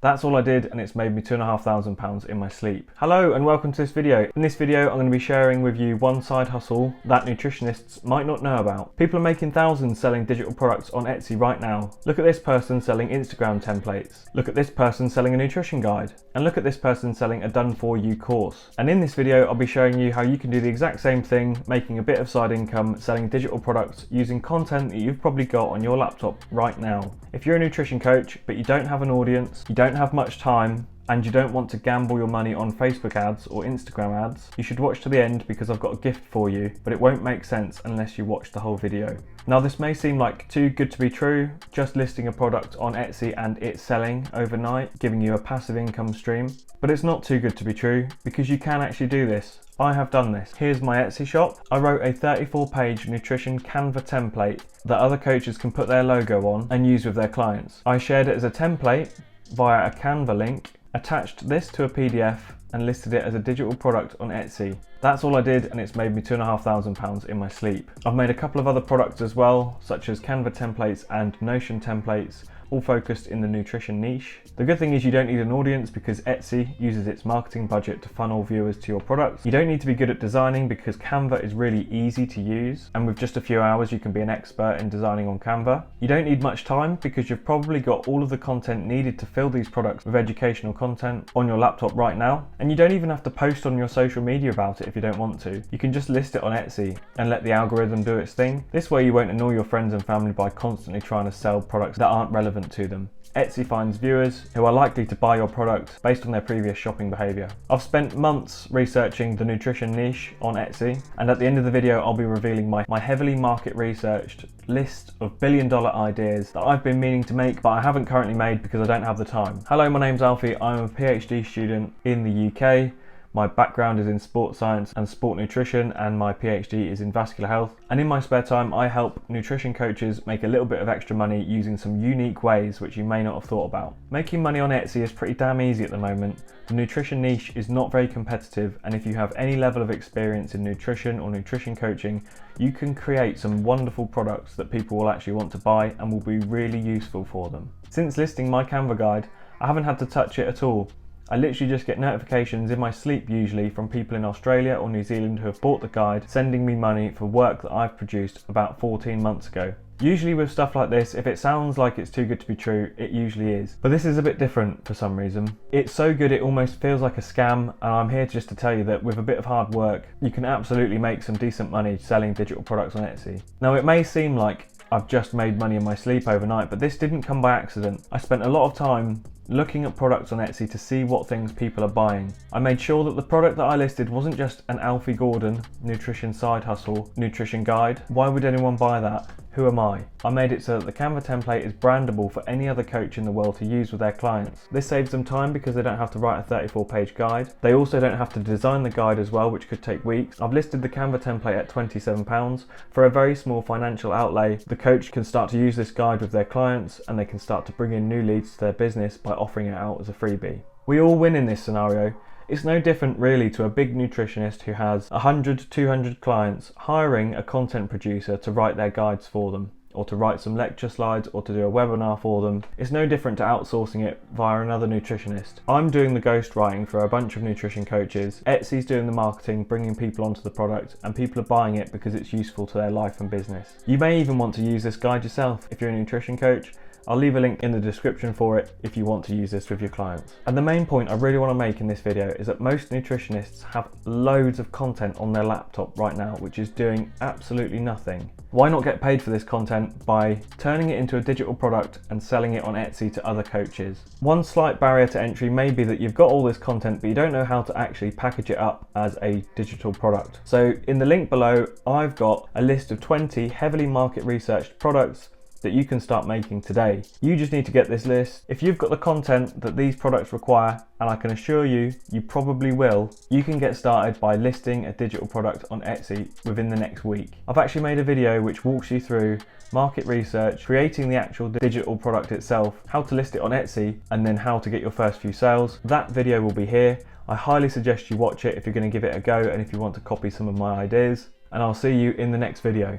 That's all I did, and it's made me £2,500 in my sleep. Hello and welcome to this video. In this video I'm going to be sharing with you one side hustle that nutritionists might not know about. People are making thousands selling digital products on Etsy right now. Look at this person selling Instagram templates. Look at this person selling a nutrition guide. And look at this person selling a done for you course. And in this video I'll be showing you how you can do the exact same thing, making a bit of side income selling digital products using content that you've probably got on your laptop right now. If you're a nutrition coach but you don't have an audience, you don't have much time, and you don't want to gamble your money on Facebook ads or Instagram ads, you should watch to the end because I've got a gift for you, but it won't make sense unless you watch the whole video. Now this may seem like too good to be true, just listing a product on Etsy and it selling overnight, giving you a passive income stream, but it's not too good to be true because you can actually do this. I have done this. Here's my Etsy shop. I wrote a 34-page nutrition Canva template that other coaches can put their logo on and use with their clients. I shared it as a template via a Canva link, attached this to a PDF and listed it as a digital product on Etsy. That's all I did, and it's made me £2,500 in my sleep. I've made a couple of other products as well, such as Canva Templates and Notion Templates, all focused in the nutrition niche. The good thing is you don't need an audience because Etsy uses its marketing budget to funnel viewers to your products. You don't need to be good at designing because Canva is really easy to use, and with just a few hours you can be an expert in designing on Canva. You don't need much time because you've probably got all of the content needed to fill these products with educational content on your laptop right now, and you don't even have to post on your social media about it if you don't want to. You can just list it on Etsy and let the algorithm do its thing. This way you won't annoy your friends and family by constantly trying to sell products that aren't relevant to them. Etsy finds viewers who are likely to buy your product based on their previous shopping behaviour. I've spent months researching the nutrition niche on Etsy, and at the end of the video I'll be revealing my heavily market researched list of billion-dollar ideas that I've been meaning to make but I haven't currently made because I don't have the time. Hello, my name's Alfie. I'm a PhD student in the UK. My background is in sports science and sport nutrition, and my PhD is in vascular health. And in my spare time, I help nutrition coaches make a little bit of extra money using some unique ways which you may not have thought about. Making money on Etsy is pretty damn easy at the moment. The nutrition niche is not very competitive, and if you have any level of experience in nutrition or nutrition coaching, you can create some wonderful products that people will actually want to buy and will be really useful for them. Since listing my Canva guide, I haven't had to touch it at all. I literally just get notifications in my sleep usually from people in Australia or New Zealand who have bought the guide, sending me money for work that I've produced about 14 months ago. Usually with stuff like this, if it sounds like it's too good to be true, it usually is. But this is a bit different for some reason. It's so good it almost feels like a scam, and I'm here just to tell you that with a bit of hard work, you can absolutely make some decent money selling digital products on Etsy. Now it may seem like I've just made money in my sleep overnight, but this didn't come by accident. I spent a lot of time looking at products on Etsy to see what things people are buying. I made sure that the product that I listed wasn't just an Alfie Gordon nutrition side hustle nutrition guide. Why would anyone buy that? Who am I? I made it so that the Canva template is brandable for any other coach in the world to use with their clients. This saves them time because they don't have to write a 34-page guide. They also don't have to design the guide as well, which could take weeks. I've listed the Canva template at £27. For a very small financial outlay, the coach can start to use this guide with their clients, and they can start to bring in new leads to their business by offering it out as a freebie. We all win in this scenario. It's no different really to a big nutritionist who has 100, 200 clients hiring a content producer to write their guides for them, or to write some lecture slides, or to do a webinar for them. It's no different to outsourcing it via another nutritionist. I'm doing the ghostwriting for a bunch of nutrition coaches. Etsy's doing the marketing, bringing people onto the product, and people are buying it because it's useful to their life and business. You may even want to use this guide yourself if you're a nutrition coach. I'll leave a link in the description for it if you want to use this with your clients. And the main point I really want to make in this video is that most nutritionists have loads of content on their laptop right now which is doing absolutely nothing. Why not get paid for this content by turning it into a digital product and selling it on Etsy to other coaches? One slight barrier to entry may be that you've got all this content but you don't know how to actually package it up as a digital product. So in the link below, I've got a list of 20 heavily market researched products that you can start making today. You just need to get this list. If you've got the content that these products require, and I can assure you, you probably will, you can get started by listing a digital product on Etsy within the next week. I've actually made a video which walks you through market research, creating the actual digital product itself, how to list it on Etsy, and then how to get your first few sales. That video will be here. I highly suggest you watch it if you're going to give it a go and if you want to copy some of my ideas. And I'll see you in the next video.